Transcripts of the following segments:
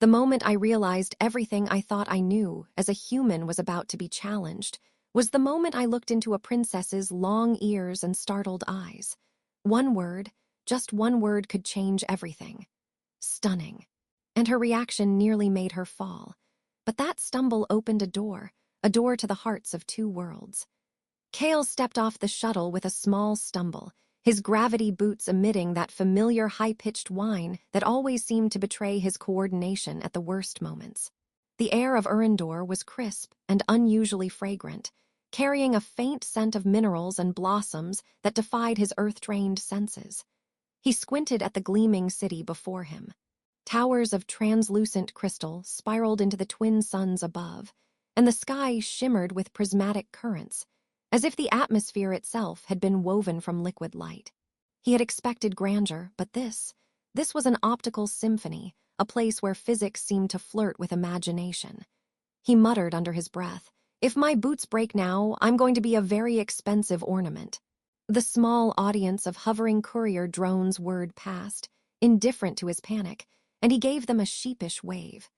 The moment I realized everything I thought I knew as a human was about to be challenged was the moment I looked into a princess's long ears and startled eyes. One word, just one word could change everything. Stunning. And her reaction nearly made her fall. But that stumble opened a door to the hearts of two worlds. Kael stepped off the shuttle with a small stumble, his gravity boots emitting that familiar high-pitched whine that always seemed to betray his coordination at the worst moments. The air of Eryndor was crisp and unusually fragrant, carrying a faint scent of minerals and blossoms that defied his earth-trained senses. He squinted at the gleaming city before him. Towers of translucent crystal spiraled into the twin suns above, and the sky shimmered with prismatic currents, as if the atmosphere itself had been woven from liquid light. He had expected grandeur, but this was an optical symphony, a place where physics seemed to flirt with imagination. He muttered under his breath, "If my boots break now, I'm going to be a very expensive ornament." The small audience of hovering courier drones whirred past, indifferent to his panic, and he gave them a sheepish wave.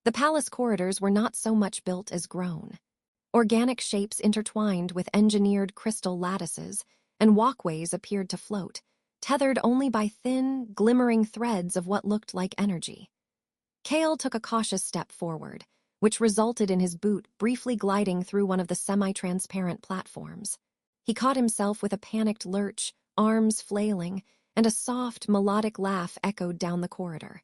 The palace corridors were not so much built as grown. Organic shapes intertwined with engineered crystal lattices, and walkways appeared to float, tethered only by thin, glimmering threads of what looked like energy. Kael took a cautious step forward, which resulted in his boot briefly gliding through one of the semi-transparent platforms. He caught himself with a panicked lurch, arms flailing, and a soft, melodic laugh echoed down the corridor.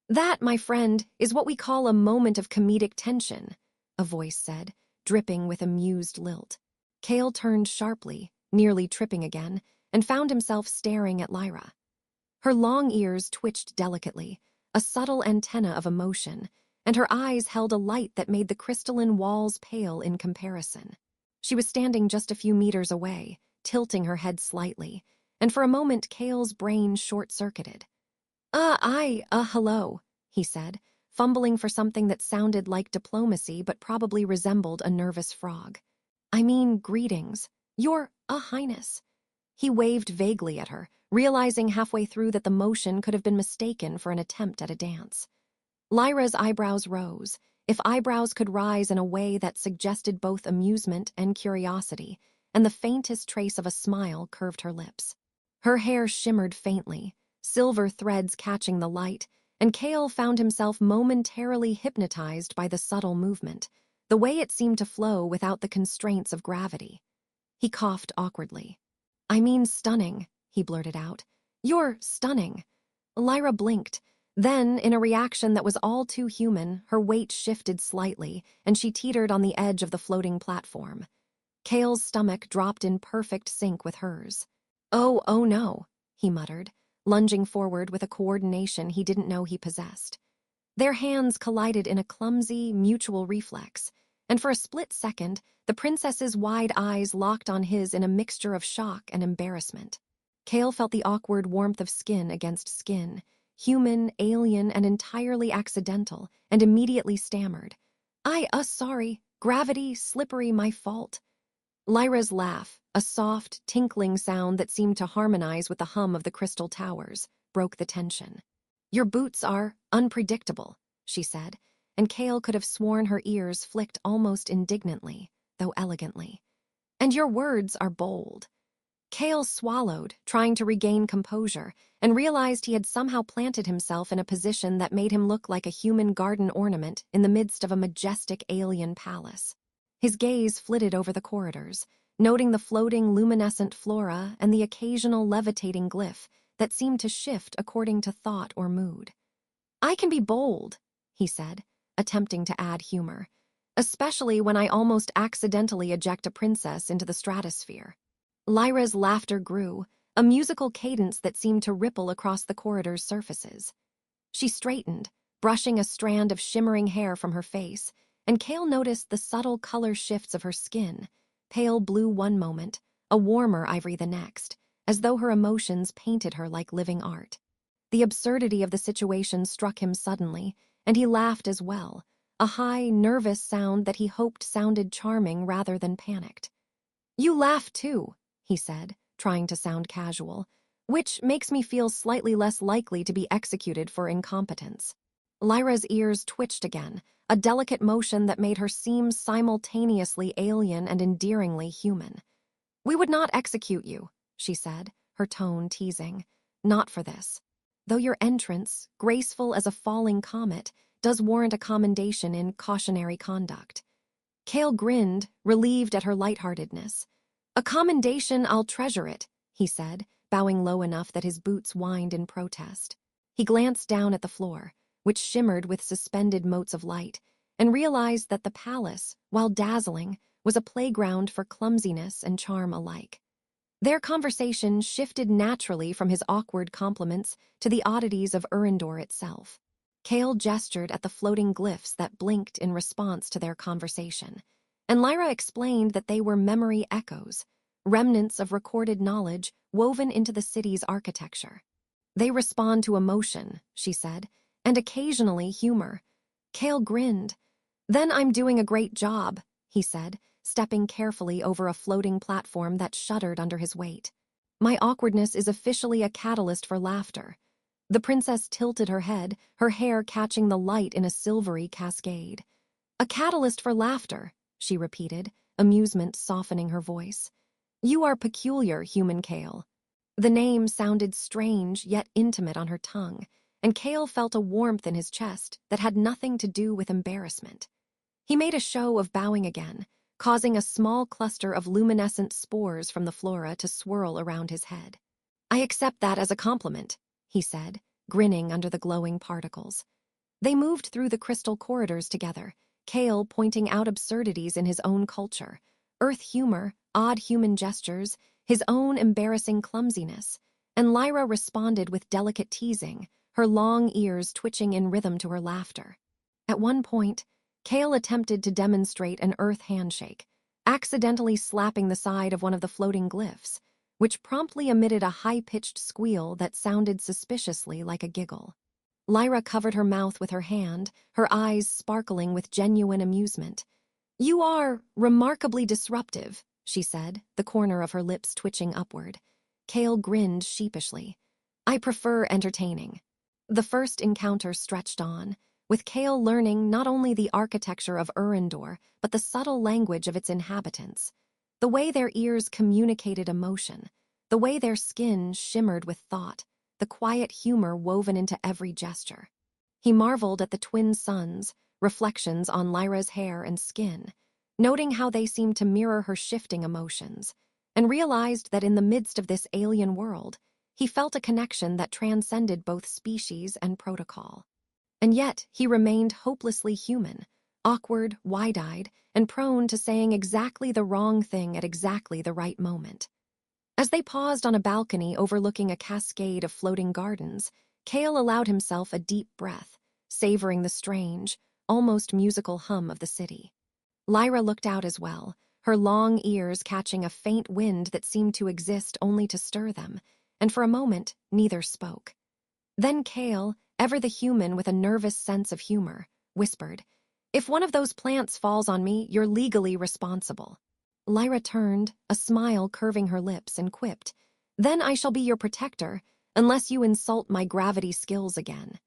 "That, my friend, is what we call a moment of comedic tension," a voice said, dripping with amused lilt. Kael turned sharply, nearly tripping again, and found himself staring at Lyra. Her long ears twitched delicately, a subtle antenna of emotion, and her eyes held a light that made the crystalline walls pale in comparison. She was standing just a few meters away, tilting her head slightly, and for a moment Kael's brain short-circuited. Hello," he said, fumbling for something that sounded like diplomacy but probably resembled a nervous frog. "I mean, greetings. Your Highness." He waved vaguely at her, realizing halfway through that the motion could have been mistaken for an attempt at a dance. Lyra's eyebrows rose, if eyebrows could rise in a way that suggested both amusement and curiosity, and the faintest trace of a smile curved her lips. Her hair shimmered faintly, silver threads catching the light, and Kael found himself momentarily hypnotized by the subtle movement, the way it seemed to flow without the constraints of gravity. He coughed awkwardly. "I mean stunning," he blurted out. "You're stunning." Lyra blinked. Then, in a reaction that was all too human, her weight shifted slightly, and she teetered on the edge of the floating platform. Kael's stomach dropped in perfect sync with hers. Oh no," he muttered, lunging forward with a coordination he didn't know he possessed. Their hands collided in a clumsy, mutual reflex, and for a split second, the princess's wide eyes locked on his in a mixture of shock and embarrassment. Kael felt the awkward warmth of skin against skin, human, alien, and entirely accidental, and immediately stammered. Sorry, gravity, slippery, my fault." Lyra's laugh, a soft, tinkling sound that seemed to harmonize with the hum of the crystal towers, broke the tension. "Your boots are unpredictable," she said, and Kael could have sworn her ears flicked almost indignantly, though elegantly. "And your words are bold." Kael swallowed, trying to regain composure, and realized he had somehow planted himself in a position that made him look like a human garden ornament in the midst of a majestic alien palace. His gaze flitted over the corridors, noting the floating luminescent flora and the occasional levitating glyph that seemed to shift according to thought or mood. "I can be bold," he said, attempting to add humor, "especially when I almost accidentally eject a princess into the stratosphere." Lyra's laughter grew, a musical cadence that seemed to ripple across the corridor's surfaces. She straightened, brushing a strand of shimmering hair from her face, and Kael noticed the subtle color shifts of her skin, pale blue one moment, a warmer ivory the next, as though her emotions painted her like living art. The absurdity of the situation struck him suddenly, and he laughed as well, a high, nervous sound that he hoped sounded charming rather than panicked. "You laugh too," he said, trying to sound casual, "which makes me feel slightly less likely to be executed for incompetence." Lyra's ears twitched again, a delicate motion that made her seem simultaneously alien and endearingly human. "We would not execute you," she said, her tone teasing. "Not for this. Though your entrance, graceful as a falling comet, does warrant a commendation in cautionary conduct." Kael grinned, relieved at her lightheartedness. "A commendation, I'll treasure it," he said, bowing low enough that his boots whined in protest. He glanced down at the floor, which shimmered with suspended motes of light, and realized that the palace, while dazzling, was a playground for clumsiness and charm alike. Their conversation shifted naturally from his awkward compliments to the oddities of Eryndor itself. Kael gestured at the floating glyphs that blinked in response to their conversation, and Lyra explained that they were memory echoes, remnants of recorded knowledge woven into the city's architecture. "They respond to emotion," she said, "and occasionally humor." Kael grinned. "Then I'm doing a great job," he said, stepping carefully over a floating platform that shuddered under his weight. "My awkwardness is officially a catalyst for laughter." The princess tilted her head, her hair catching the light in a silvery cascade. "A catalyst for laughter," she repeated, amusement softening her voice. "You are peculiar, human Kael." The name sounded strange yet intimate on her tongue, and Kael felt a warmth in his chest that had nothing to do with embarrassment. He made a show of bowing again, causing a small cluster of luminescent spores from the flora to swirl around his head. "I accept that as a compliment," he said, grinning under the glowing particles. They moved through the crystal corridors together, Kael pointing out absurdities in his own culture, earth humor, odd human gestures, his own embarrassing clumsiness, and Lyra responded with delicate teasing, her long ears twitching in rhythm to her laughter. At one point, Kael attempted to demonstrate an earth handshake, accidentally slapping the side of one of the floating glyphs, which promptly emitted a high-pitched squeal that sounded suspiciously like a giggle. Lyra covered her mouth with her hand, her eyes sparkling with genuine amusement. "You are remarkably disruptive," she said, the corner of her lips twitching upward. Kael grinned sheepishly. "I prefer entertaining." The first encounter stretched on, with Kael learning not only the architecture of Eryndor, but the subtle language of its inhabitants. The way their ears communicated emotion, the way their skin shimmered with thought, the quiet humor woven into every gesture. He marveled at the twin suns, reflections on Lyra's hair and skin, noting how they seemed to mirror her shifting emotions, and realized that in the midst of this alien world, he felt a connection that transcended both species and protocol. And yet he remained hopelessly human, awkward, wide-eyed, and prone to saying exactly the wrong thing at exactly the right moment. As they paused on a balcony overlooking a cascade of floating gardens, Kael allowed himself a deep breath, savoring the strange, almost musical hum of the city. Lyra looked out as well, her long ears catching a faint wind that seemed to exist only to stir them, and for a moment neither spoke. Then Kael, ever the human with a nervous sense of humor, whispered, "If one of those plants falls on me, you're legally responsible." Lyra turned, a smile curving her lips, and quipped, "Then I shall be your protector, unless you insult my gravity skills again."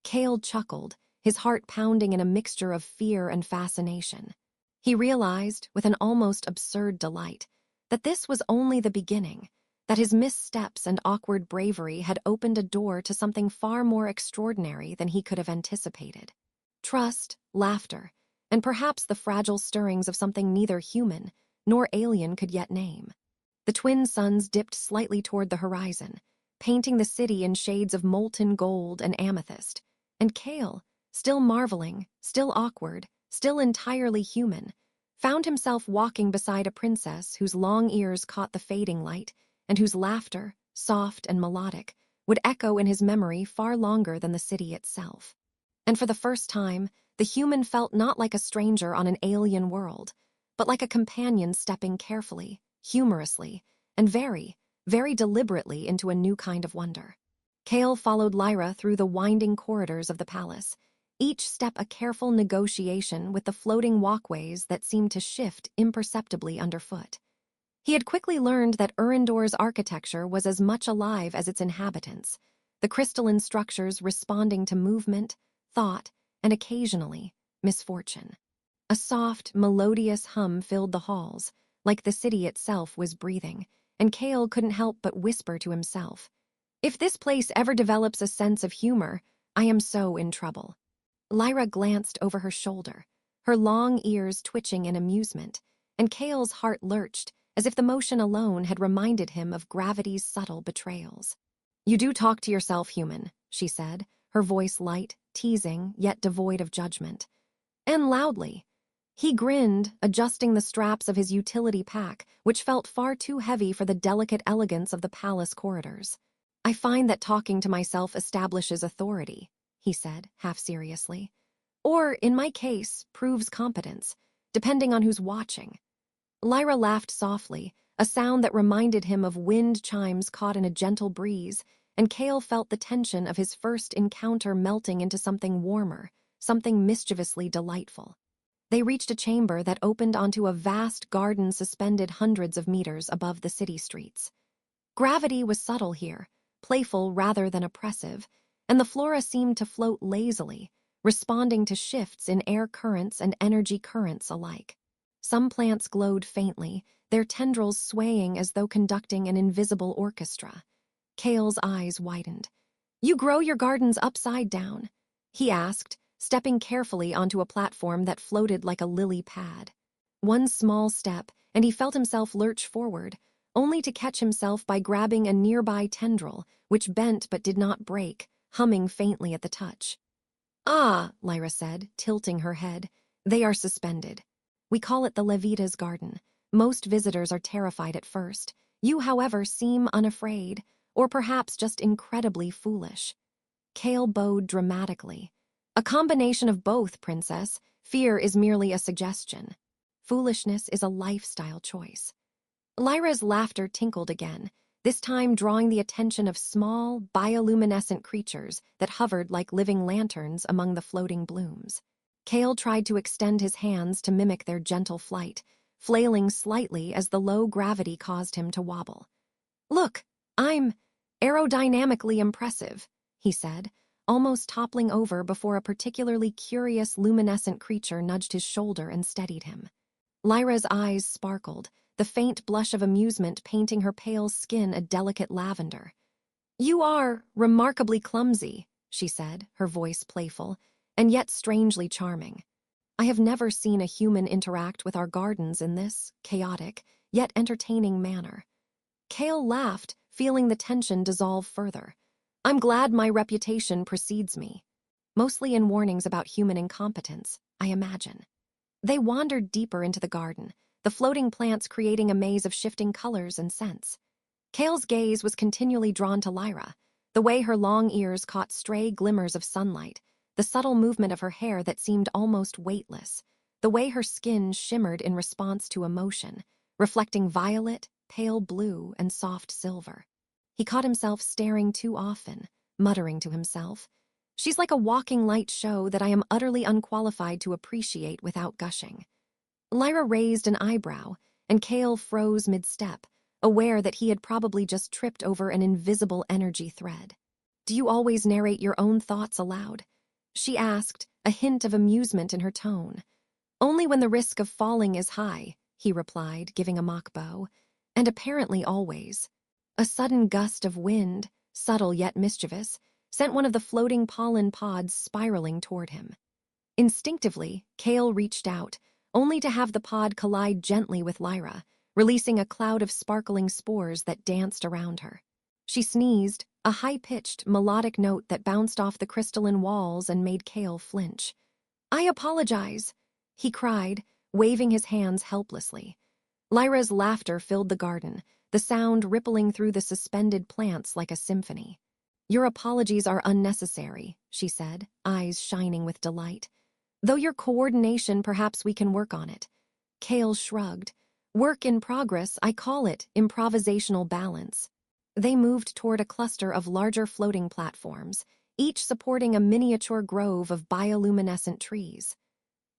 Kael chuckled, his heart pounding in a mixture of fear and fascination. He realized, with an almost absurd delight, that this was only the beginning, that his missteps and awkward bravery had opened a door to something far more extraordinary than he could have anticipated. Trust, laughter, and perhaps the fragile stirrings of something neither human nor alien could yet name. The twin suns dipped slightly toward the horizon, painting the city in shades of molten gold and amethyst, and Kael, still marveling, still awkward, still entirely human, found himself walking beside a princess whose long ears caught the fading light and whose laughter, soft and melodic, would echo in his memory far longer than the city itself. And for the first time, the human felt not like a stranger on an alien world, but like a companion stepping carefully, humorously, and very, very deliberately into a new kind of wonder. Kael followed Lyra through the winding corridors of the palace, each step a careful negotiation with the floating walkways that seemed to shift imperceptibly underfoot. He had quickly learned that Eryndor's architecture was as much alive as its inhabitants, the crystalline structures responding to movement, thought, and occasionally, misfortune. A soft, melodious hum filled the halls, like the city itself was breathing, and Kael couldn't help but whisper to himself, "If this place ever develops a sense of humor, I am so in trouble." Lyra glanced over her shoulder, her long ears twitching in amusement, and Kael's heart lurched as if the motion alone had reminded him of gravity's subtle betrayals. "You do talk to yourself, human," she said, her voice light, teasing, yet devoid of judgment. And loudly. He grinned, adjusting the straps of his utility pack, which felt far too heavy for the delicate elegance of the palace corridors. "I find that talking to myself establishes authority," he said, half seriously. "Or, in my case, proves competence, depending on who's watching." Lyra laughed softly, a sound that reminded him of wind chimes caught in a gentle breeze, and Kael felt the tension of his first encounter melting into something warmer, something mischievously delightful. They reached a chamber that opened onto a vast garden suspended hundreds of meters above the city streets. Gravity was subtle here, playful rather than oppressive, and the flora seemed to float lazily, responding to shifts in air currents and energy currents alike. Some plants glowed faintly, their tendrils swaying as though conducting an invisible orchestra. Kael's eyes widened. "You grow your gardens upside down?" he asked, stepping carefully onto a platform that floated like a lily pad. One small step, and he felt himself lurch forward, only to catch himself by grabbing a nearby tendril, which bent but did not break, humming faintly at the touch. "Ah," Lyra said, tilting her head, "they are suspended. We call it the Levita's garden. Most visitors are terrified at first. You, however, seem unafraid, or perhaps just incredibly foolish." Kael bowed dramatically. "A combination of both, Princess. Fear is merely a suggestion. Foolishness is a lifestyle choice." Lyra's laughter tinkled again, this time drawing the attention of small, bioluminescent creatures that hovered like living lanterns among the floating blooms. Kael tried to extend his hands to mimic their gentle flight, flailing slightly as the low gravity caused him to wobble. "Look, I'm aerodynamically impressive," he said, almost toppling over before a particularly curious luminescent creature nudged his shoulder and steadied him. Lyra's eyes sparkled, the faint blush of amusement painting her pale skin a delicate lavender. "You are remarkably clumsy," she said, her voice playful, and yet strangely charming. "I have never seen a human interact with our gardens in this chaotic, yet entertaining manner." Kael laughed, feeling the tension dissolve further. "I'm glad my reputation precedes me. Mostly in warnings about human incompetence, I imagine." They wandered deeper into the garden, the floating plants creating a maze of shifting colors and scents. Kael's gaze was continually drawn to Lyra, the way her long ears caught stray glimmers of sunlight, the subtle movement of her hair that seemed almost weightless, the way her skin shimmered in response to emotion, reflecting violet, pale blue, and soft silver. He caught himself staring too often, muttering to himself, "She's like a walking light show that I am utterly unqualified to appreciate without gushing." Lyra raised an eyebrow, and Kael froze mid-step, aware that he had probably just tripped over an invisible energy thread. "Do you always narrate your own thoughts aloud?" she asked, a hint of amusement in her tone. "Only when the risk of falling is high," he replied, giving a mock bow, "and apparently always." A sudden gust of wind, subtle yet mischievous, sent one of the floating pollen pods spiraling toward him. Instinctively, Kael reached out, only to have the pod collide gently with Lyra, releasing a cloud of sparkling spores that danced around her. She sneezed, a high-pitched, melodic note that bounced off the crystalline walls and made Kael flinch. "I apologize," he cried, waving his hands helplessly. Lyra's laughter filled the garden, the sound rippling through the suspended plants like a symphony. "Your apologies are unnecessary," she said, eyes shining with delight. "Though your coordination, perhaps we can work on it." Kael shrugged. "Work in progress, I call it improvisational balance." They moved toward a cluster of larger floating platforms, each supporting a miniature grove of bioluminescent trees.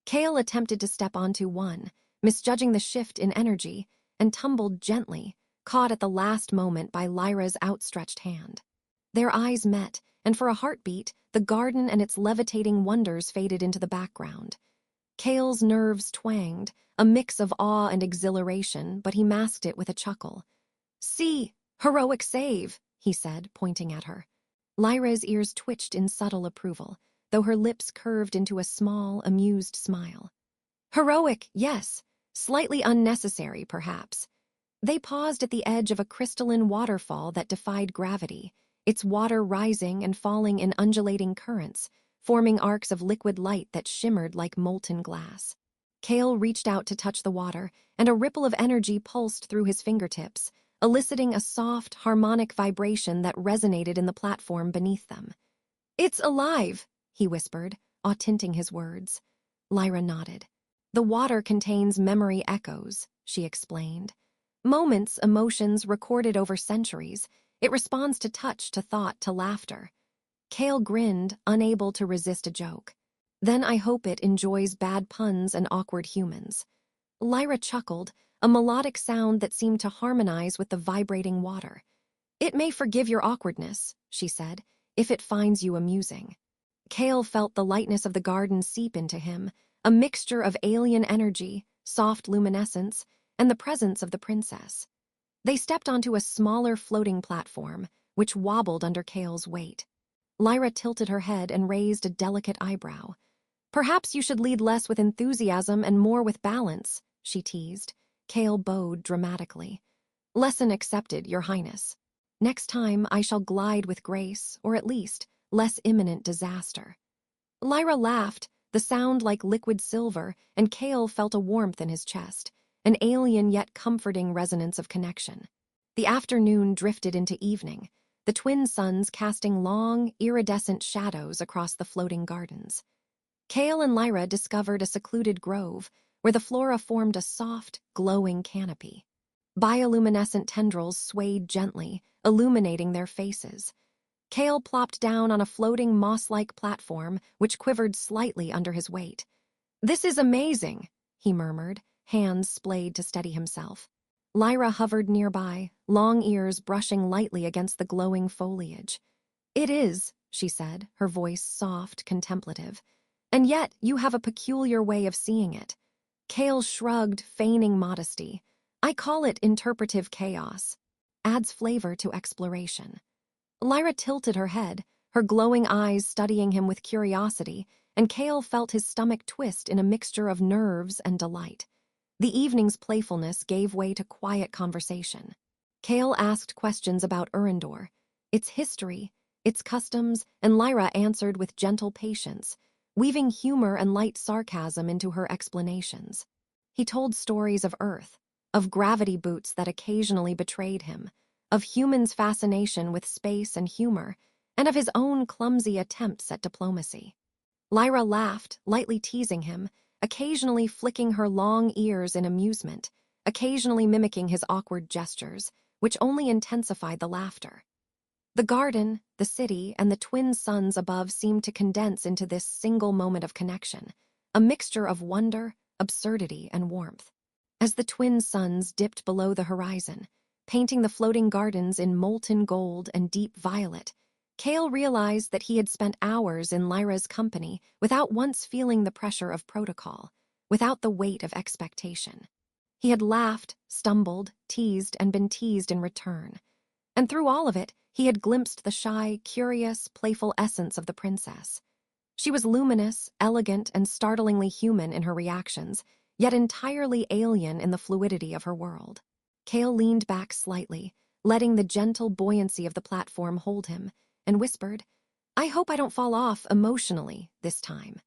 Kael attempted to step onto one, misjudging the shift in energy, and tumbled gently, caught at the last moment by Lyra's outstretched hand. Their eyes met, and for a heartbeat, the garden and its levitating wonders faded into the background. Kael's nerves twanged, a mix of awe and exhilaration, but he masked it with a chuckle. "See, heroic save," he said, pointing at her. Lyra's ears twitched in subtle approval, though her lips curved into a small, amused smile. "Heroic, yes. Slightly unnecessary, perhaps." They paused at the edge of a crystalline waterfall that defied gravity, its water rising and falling in undulating currents, forming arcs of liquid light that shimmered like molten glass. Kael reached out to touch the water, and a ripple of energy pulsed through his fingertips, eliciting a soft, harmonic vibration that resonated in the platform beneath them. "It's alive," he whispered, awe-tinting his words. Lyra nodded. "The water contains memory echoes," she explained. "Moments, emotions recorded over centuries. It responds to touch, to thought, to laughter." Kael grinned, unable to resist a joke. "Then I hope it enjoys bad puns and awkward humans." Lyra chuckled, a melodic sound that seemed to harmonize with the vibrating water. "It may forgive your awkwardness," she said, "if it finds you amusing." Kael felt the lightness of the garden seep into him, a mixture of alien energy, soft luminescence, and the presence of the princess. They stepped onto a smaller floating platform, which wobbled under Kael's weight. Lyra tilted her head and raised a delicate eyebrow. "Perhaps you should lead less with enthusiasm and more with balance," she teased. Kael bowed dramatically. "Lesson accepted, Your Highness. Next time I shall glide with grace, or at least less imminent disaster." Lyra laughed, the sound like liquid silver, and Kael felt a warmth in his chest, an alien yet comforting resonance of connection. The afternoon drifted into evening, the twin suns casting long, iridescent shadows across the floating gardens. Kael and Lyra discovered a secluded grove where the flora formed a soft, glowing canopy. Bioluminescent tendrils swayed gently, illuminating their faces. Kael plopped down on a floating moss-like platform which quivered slightly under his weight. "This is amazing," he murmured, hands splayed to steady himself. Lyra hovered nearby, long ears brushing lightly against the glowing foliage. "It is," she said, her voice soft, contemplative. "And yet you have a peculiar way of seeing it." Kael shrugged, feigning modesty. "I call it interpretive chaos. Adds flavor to exploration." Lyra tilted her head, her glowing eyes studying him with curiosity, and Kael felt his stomach twist in a mixture of nerves and delight. The evening's playfulness gave way to quiet conversation. Kael asked questions about Eryndor, its history, its customs, and Lyra answered with gentle patience, weaving humor and light sarcasm into her explanations. He told stories of Earth, of gravity boots that occasionally betrayed him, of humans' fascination with space and humor, and of his own clumsy attempts at diplomacy. Lyra laughed, lightly teasing him, occasionally flicking her long ears in amusement, occasionally mimicking his awkward gestures, which only intensified the laughter. The garden, the city, and the twin suns above seemed to condense into this single moment of connection, a mixture of wonder, absurdity, and warmth. As the twin suns dipped below the horizon, painting the floating gardens in molten gold and deep violet, Kael realized that he had spent hours in Lyra's company without once feeling the pressure of protocol, without the weight of expectation. He had laughed, stumbled, teased, and been teased in return. And through all of it, he had glimpsed the shy, curious, playful essence of the princess. She was luminous, elegant, and startlingly human in her reactions, yet entirely alien in the fluidity of her world. Kael leaned back slightly, letting the gentle buoyancy of the platform hold him, and whispered, "I hope I don't fall off emotionally this time."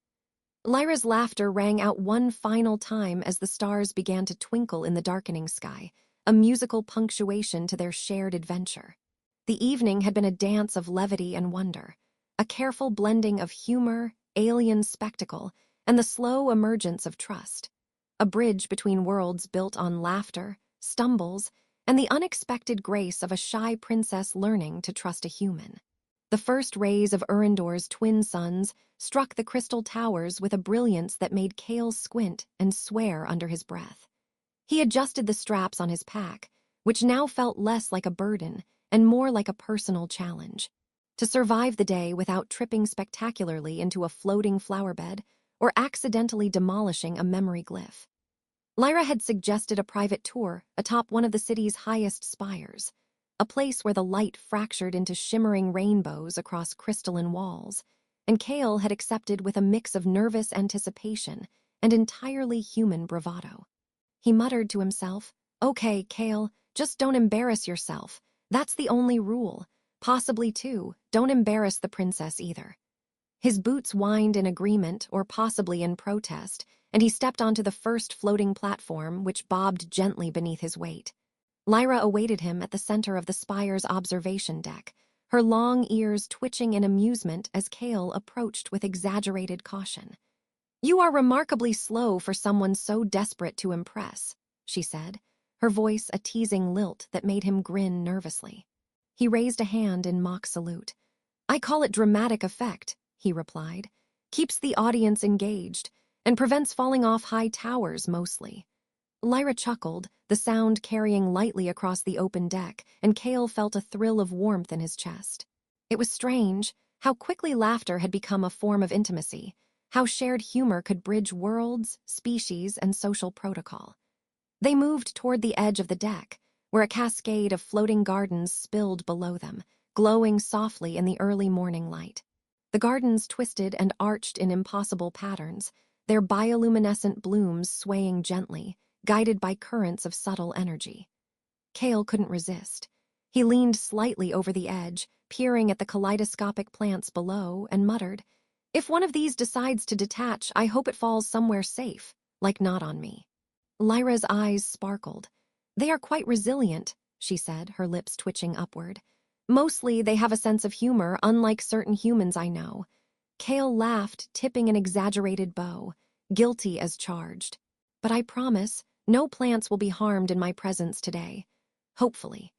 Lyra's laughter rang out one final time as the stars began to twinkle in the darkening sky, a musical punctuation to their shared adventure. The evening had been a dance of levity and wonder, a careful blending of humor, alien spectacle, and the slow emergence of trust, a bridge between worlds built on laughter, stumbles, and the unexpected grace of a shy princess learning to trust a human. The first rays of Eryndor's twin suns struck the crystal towers with a brilliance that made Kael squint and swear under his breath. He adjusted the straps on his pack, which now felt less like a burden and more like a personal challenge. to survive the day without tripping spectacularly into a floating flower bed or accidentally demolishing a memory glyph. Lyra had suggested a private tour atop one of the city's highest spires, a place where the light fractured into shimmering rainbows across crystalline walls, and Kael had accepted with a mix of nervous anticipation and entirely human bravado. He muttered to himself, "Okay, Kael, just don't embarrass yourself. That's the only rule. Possibly, too, don't embarrass the princess either." His boots whined in agreement or possibly in protest, and he stepped onto the first floating platform, which bobbed gently beneath his weight. Lyra awaited him at the center of the spire's observation deck, her long ears twitching in amusement as Kael approached with exaggerated caution. "You are remarkably slow for someone so desperate to impress," she said, her voice a teasing lilt that made him grin nervously. He raised a hand in mock salute. "I call it dramatic effect," he replied. "Keeps the audience engaged and prevents falling off high towers mostly." Lyra chuckled, the sound carrying lightly across the open deck, and Kael felt a thrill of warmth in his chest. It was strange how quickly laughter had become a form of intimacy, how shared humor could bridge worlds, species, and social protocol. They moved toward the edge of the deck, where a cascade of floating gardens spilled below them, glowing softly in the early morning light. The gardens twisted and arched in impossible patterns, their bioluminescent blooms swaying gently, guided by currents of subtle energy. Kael couldn't resist. He leaned slightly over the edge, peering at the kaleidoscopic plants below, and muttered, "If one of these decides to detach, I hope it falls somewhere safe, like not on me." Lyra's eyes sparkled. "They are quite resilient," she said, her lips twitching upward. "Mostly they have a sense of humor, unlike certain humans I know." Kael laughed, tipping an exaggerated bow, guilty as charged. "But I promise, no plants will be harmed in my presence today. Hopefully."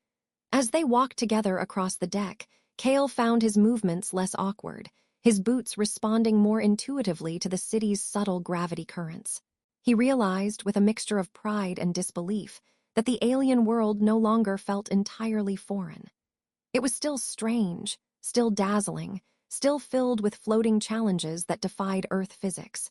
As they walked together across the deck, Kael found his movements less awkward, his boots responding more intuitively to the city's subtle gravity currents. He realized, with a mixture of pride and disbelief, that the alien world no longer felt entirely foreign. It was still strange, still dazzling, still filled with floating challenges that defied Earth physics.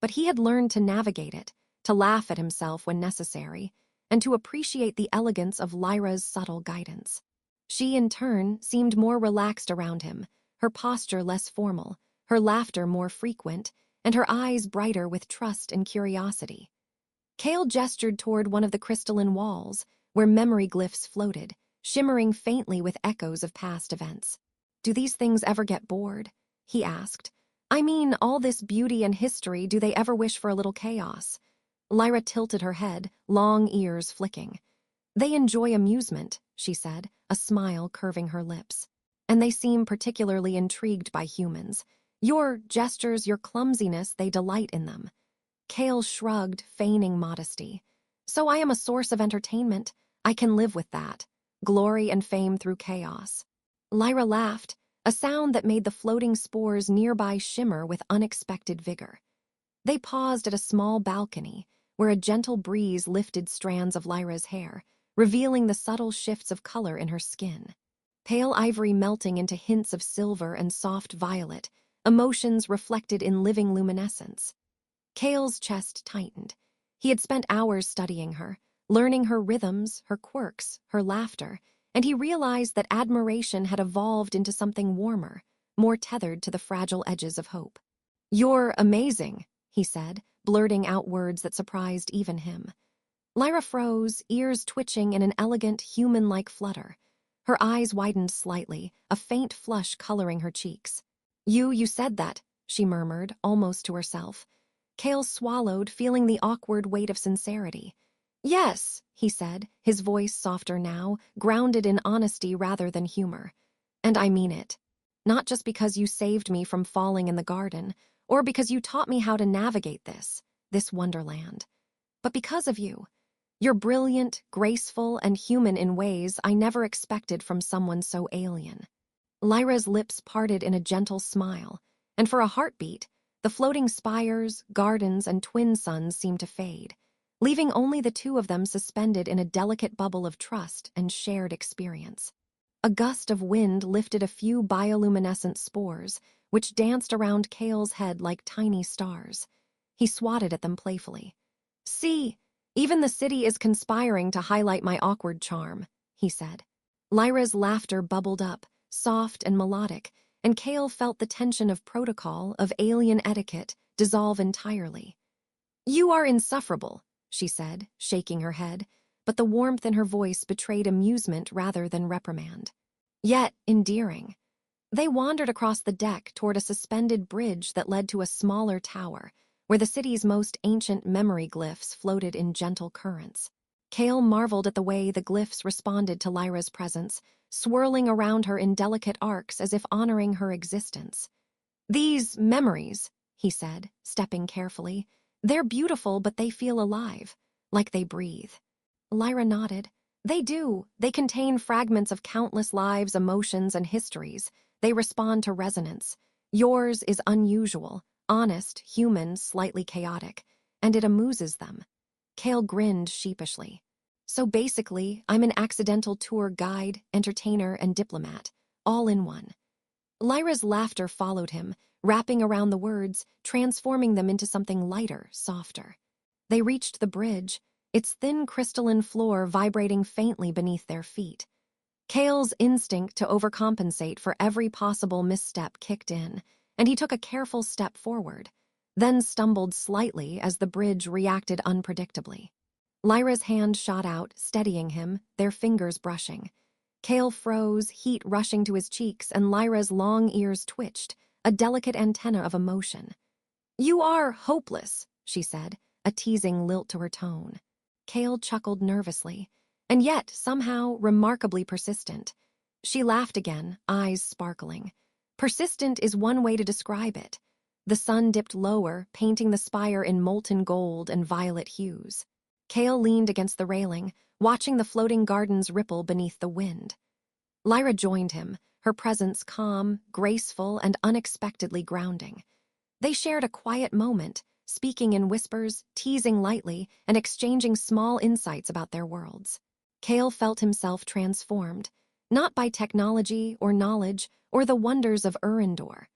But he had learned to navigate it, to laugh at himself when necessary, and to appreciate the elegance of Lyra's subtle guidance. She, in turn, seemed more relaxed around him, her posture less formal, her laughter more frequent, and her eyes brighter with trust and curiosity. Kael gestured toward one of the crystalline walls, where memory glyphs floated, shimmering faintly with echoes of past events. "Do these things ever get bored?" he asked. "I mean, all this beauty and history, do they ever wish for a little chaos?" Lyra tilted her head, long ears flicking. "They enjoy amusement," she said, a smile curving her lips. "And they seem particularly intrigued by humans. Your gestures, your clumsiness, they delight in them." Kael shrugged, feigning modesty. "So I am a source of entertainment. I can live with that. Glory and fame through chaos." Lyra laughed, a sound that made the floating spores nearby shimmer with unexpected vigor. They paused at a small balcony, where a gentle breeze lifted strands of Lyra's hair, revealing the subtle shifts of color in her skin. Pale ivory melting into hints of silver and soft violet, emotions reflected in living luminescence. Kael's chest tightened. He had spent hours studying her, learning her rhythms, her quirks, her laughter, and he realized that admiration had evolved into something warmer, more tethered to the fragile edges of hope. "You're amazing," he said, blurting out words that surprised even him. Lyra froze, ears twitching in an elegant, human-like flutter. Her eyes widened slightly, a faint flush coloring her cheeks. You said that," she murmured, almost to herself. Kael swallowed, feeling the awkward weight of sincerity. "Yes," he said, his voice softer now, grounded in honesty rather than humor. "And I mean it. Not just because you saved me from falling in the garden, or because you taught me how to navigate this wonderland, but because of you. You're brilliant, graceful, and human in ways I never expected from someone so alien." Lyra's lips parted in a gentle smile, and for a heartbeat, the floating spires, gardens, and twin suns seemed to fade, leaving only the two of them suspended in a delicate bubble of trust and shared experience. A gust of wind lifted a few bioluminescent spores, which danced around Kael's head like tiny stars. He swatted at them playfully. "See, even the city is conspiring to highlight my awkward charm," he said. Lyra's laughter bubbled up, soft and melodic, and Kael felt the tension of protocol, of alien etiquette, dissolve entirely. "You are insufferable," she said, shaking her head, but the warmth in her voice betrayed amusement rather than reprimand. Yet endearing. They wandered across the deck toward a suspended bridge that led to a smaller tower, where the city's most ancient memory glyphs floated in gentle currents. Kael marveled at the way the glyphs responded to Lyra's presence, swirling around her in delicate arcs as if honoring her existence. "These memories," he said, stepping carefully, "they're beautiful, but they feel alive, like they breathe." Lyra nodded. "They do. They contain fragments of countless lives, emotions, and histories. They respond to resonance. Yours is unusual, honest, human, slightly chaotic, and it amuses them." Kael grinned sheepishly. "So basically, I'm an accidental tour guide, entertainer, and diplomat, all in one." Lyra's laughter followed him, wrapping around the words, transforming them into something lighter, softer. They reached the bridge, its thin crystalline floor vibrating faintly beneath their feet. Kael's instinct to overcompensate for every possible misstep kicked in, and he took a careful step forward, then stumbled slightly as the bridge reacted unpredictably. Lyra's hand shot out, steadying him, their fingers brushing. Kael froze, heat rushing to his cheeks, and Lyra's long ears twitched, a delicate antenna of emotion. "You are hopeless," she said, a teasing lilt to her tone. Kael chuckled nervously, and yet somehow remarkably persistent. She laughed again, eyes sparkling. "Persistent is one way to describe it." The sun dipped lower, painting the spire in molten gold and violet hues. Kael leaned against the railing, watching the floating gardens ripple beneath the wind. Lyra joined him, her presence calm, graceful, and unexpectedly grounding. They shared a quiet moment, speaking in whispers, teasing lightly, and exchanging small insights about their worlds. Kael felt himself transformed, not by technology or knowledge or the wonders of Eryndor,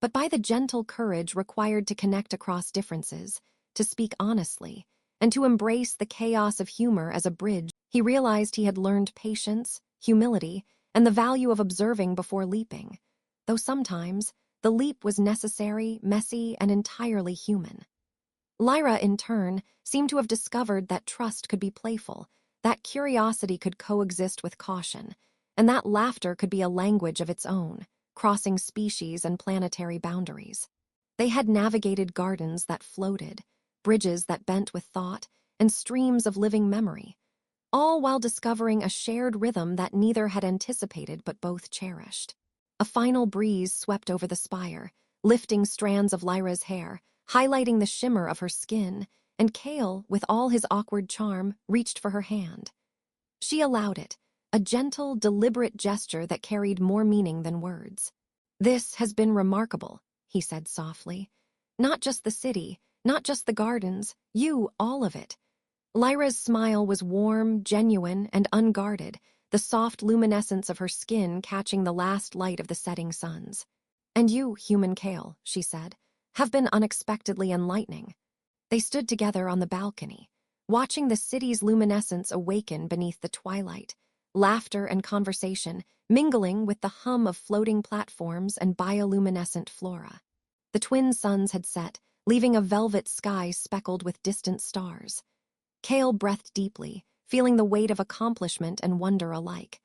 but by the gentle courage required to connect across differences, to speak honestly, and to embrace the chaos of humor as a bridge. He realized he had learned patience, humility, and the value of observing before leaping, though sometimes the leap was necessary, messy, and entirely human. Lyra, in turn, seemed to have discovered that trust could be playful, that curiosity could coexist with caution, and that laughter could be a language of its own, crossing species and planetary boundaries. They had navigated gardens that floated, bridges that bent with thought, and streams of living memory, all while discovering a shared rhythm that neither had anticipated but both cherished. A final breeze swept over the spire, lifting strands of Lyra's hair, highlighting the shimmer of her skin, and Kael, with all his awkward charm, reached for her hand. She allowed it, a gentle, deliberate gesture that carried more meaning than words. "This has been remarkable," he said softly. "Not just the city, not just the gardens, you, all of it." Lyra's smile was warm, genuine, and unguarded, the soft luminescence of her skin catching the last light of the setting suns. "And you, human Kael," she said, "have been unexpectedly enlightening." They stood together on the balcony, watching the city's luminescence awaken beneath the twilight, laughter and conversation mingling with the hum of floating platforms and bioluminescent flora. The twin suns had set, leaving a velvet sky speckled with distant stars. Kael breathed deeply, feeling the weight of accomplishment and wonder alike.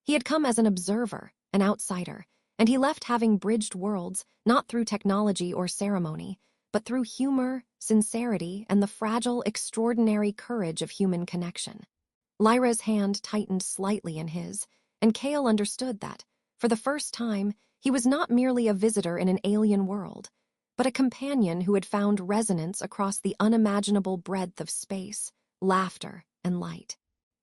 He had come as an observer, an outsider, and he left having bridged worlds not through technology or ceremony, but through humor, sincerity, and the fragile, extraordinary courage of human connection. Lyra's hand tightened slightly in his, and Kael understood that, for the first time, he was not merely a visitor in an alien world, but a companion who had found resonance across the unimaginable breadth of space, laughter, and light.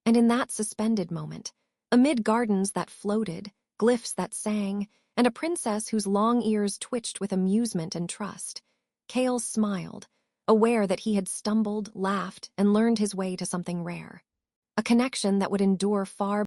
And in that suspended moment, amid gardens that floated, glyphs that sang, and a princess whose long ears twitched with amusement and trust, Kael smiled, aware that he had stumbled, laughed, and learned his way to something rare. A connection that would endure far